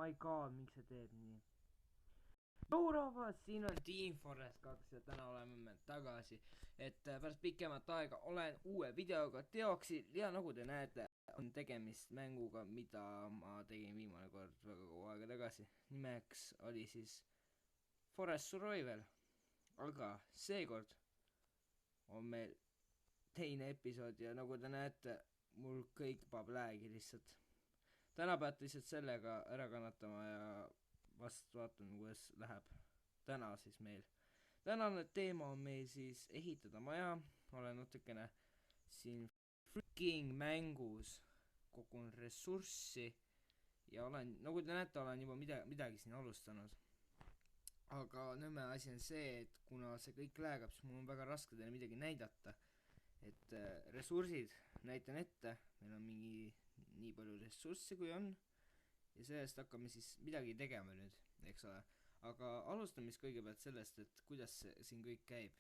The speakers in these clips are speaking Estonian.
my god, miks see teeb nii? Euroopas, siin on Team Forest 2 ja täna oleme me tagasi, et pärast pikemat aega olen uue videoga teoksil ja nagu te näete, on tegemist mänguga, mida ma tegin viimane kord väga kaua aega tagasi. Nimeks oli siis Forest Survival, aga seekord on meil teine episood ja nagu te näete, mul kõik pab läägi lihtsalt. Täna peate lihtsalt sellega ära kannatama ja vast vaatan, kuidas läheb täna siis meil. Tänane teema on meil siis ehitada maja. Olen natukene siin freaking mängus kogun ressurssi ja olen, nagu te näete, olen juba midagi siin alustanud. Aga nõme asi on see, et kuna see kõik läägab, siis mul on väga raske teile midagi näidata. Et ressursid näitan ette, meil on mingi nii palju ressurssi kui on ja sellest hakkame siis midagi tegema nüüd, eks ole. Aga alustame siis kõigepealt sellest, et kuidas siin kõik käib.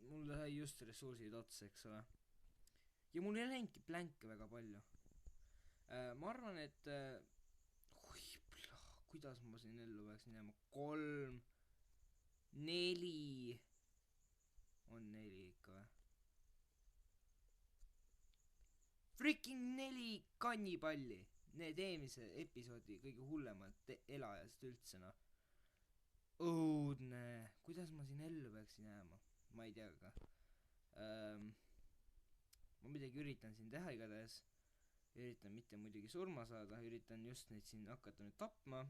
Mul sai just ressursid otsa, eks ole. Ja mul ei läinudki plänke väga palju. Ma arvan, et kuidas ma siin ellu peaks minema? 3 4 on 4 ikka või? Freaking 4 kannipalli. Need eelmise episoodi kõige hullemad elajast üldse, noh. Õudne. Kuidas ma siin ellu peaksin jääma? Ma ei tea ka. Ma midagi üritan siin teha igatahes. Üritan mitte muidugi surma saada. Üritan just neid siin hakata nüüd tapma.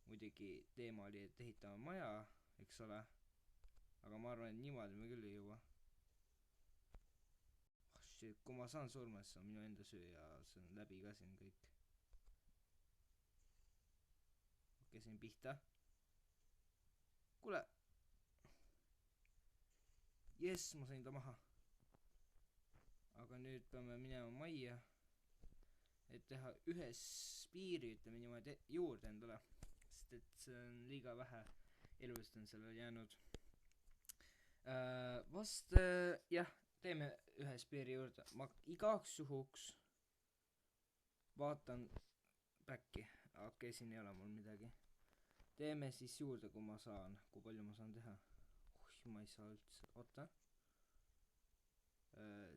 Muidugi teema oli, et ehitame maja, eks ole. Aga ma arvan, et niimoodi me küll ei jõua. Shit, kui ma saan surma, siis on minu enda süü ja see on läbi ka siin kõik. Okei, siin pihta. Kuule. Jess, ma sain ta maha. Aga nüüd peame minema majja, et teha ühe spiiri, ütleme niimoodi, juurde endale. Sest et see on liiga vähe elust on sellel jäänud. Vast, jah, teeme ühe spiiri juurde. Ma igaks juhuks vaatan back'i. Okei, siin ei ole mul midagi. Teeme siis juurde, kui ma saan, kui palju ma saan teha. Ma ei saa üldse, oota.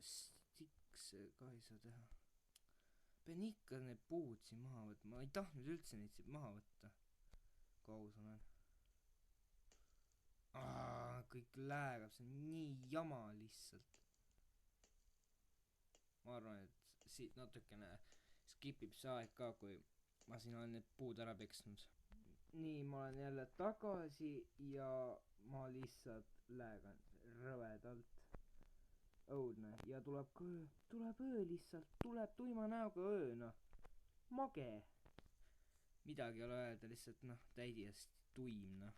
Sticks ka ei saa teha. Pean ikka need puud siin maha võtma. Ma ei tahtnud üldse neid siin maha võtta. Kui aus olen. Kõik läägab, see on nii jama lihtsalt. Ma arvan, et siit natukene skipib see aeg ka, kui ma siin olen need puud ära peksnud. Nii, ma olen jälle tagasi ja ma lihtsalt läägan rõvedalt. Õudne. Ja tuleb öö lihtsalt. Tuleb tuima näoga öö, noh. Mage. Midagi ei ole öelda, lihtsalt, noh, täiesti tuim, noh.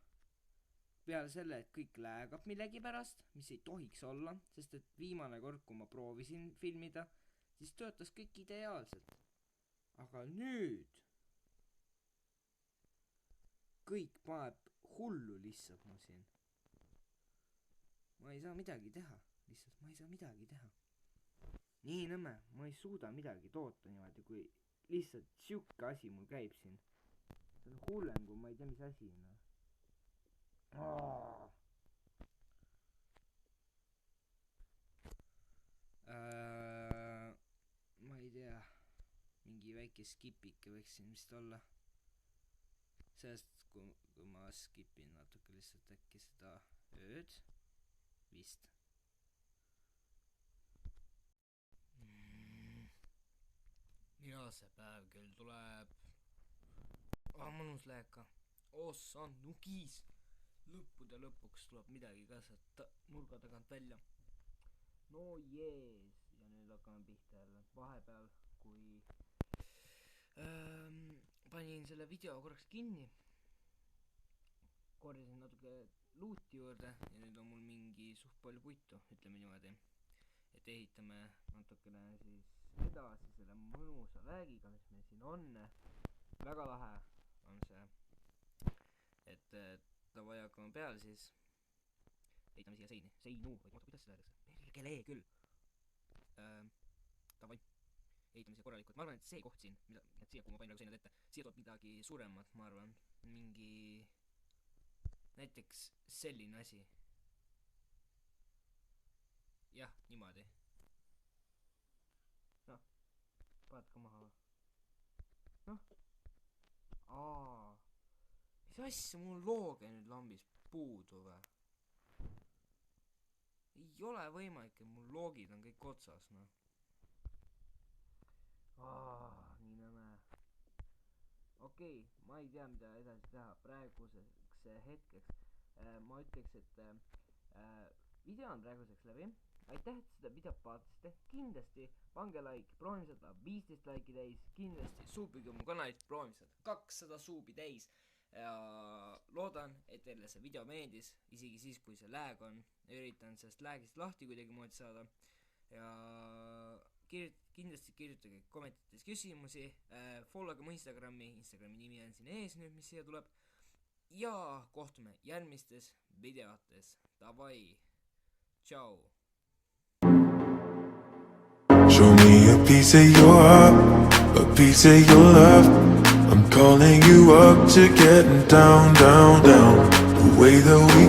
Peale selle, et kõik läägab millegi pärast, mis ei tohiks olla, sest et viimane kord, kui ma proovisin filmida, siis töötas kõik ideaalselt. Aga nüüd kõik paneb hullu lihtsalt ma siin. Ma ei saa midagi teha. Lihtsalt ma ei saa midagi teha. Nii nõme, ma ei suuda midagi toota niimoodi, kui lihtsalt siuke asi mul käib siin. See on hullem, kui ma ei tea, mis asi, noh. Ma ei tea. Mingi väike skipike võiks siin vist olla. sellest kui ma skipin natuke lihtsalt äkki seda ööd vist millal see päev küll tuleb mõnus läheka ossa nugis lõppude lõpuks tuleb midagi ka sealt nurga tagant välja no jees ja nüüd hakkame pihta jälle vahepeal kui panin selle video korraks kinni korjasin natuke luuti juurde ja nüüd on mul mingi suht palju puitu ütleme niimoodi et ehitame natukene siis edasi selle mõnusa läägiga mis meil siin on väga lahe on see et davai hakkame peale siis ehitame siia seinu oota kuidas see öeldakse perkele küll davai ehitame siia korralikult ma arvan et see koht siin mida et siia kui ma panin praegu seinad ette siia tuleb midagi suuremat ma arvan mingi näiteks selline asi jah niimoodi noh paned ka maha noh mis asja mul looge nüüd lambis puudu või ei ole võimalik et mul loogid on kõik otsas noh nii nõme okei ma ei tea mida edasi teha praeguseks hetkeks ma ütleks et video on praeguseks läbi aitäh et seda videot vaatasite kindlasti pange like proovime seda 15 laiki täis kindlasti suupige mu kanalit proovime seda 200 suubi täis ja loodan et teile see video meeldis isegi siis kui see lag on üritan sellest lagist lahti kuidagimoodi saada ja kindlasti kirjutage kommentites küsimusi followge mu Instagrami nimi on siin ees nüüd mis siia tuleb ja kohtume järgmistes videotes davai tšau Show me a piece of your heart, a piece of your love. I'm calling you up to getting down, down, down. The way that we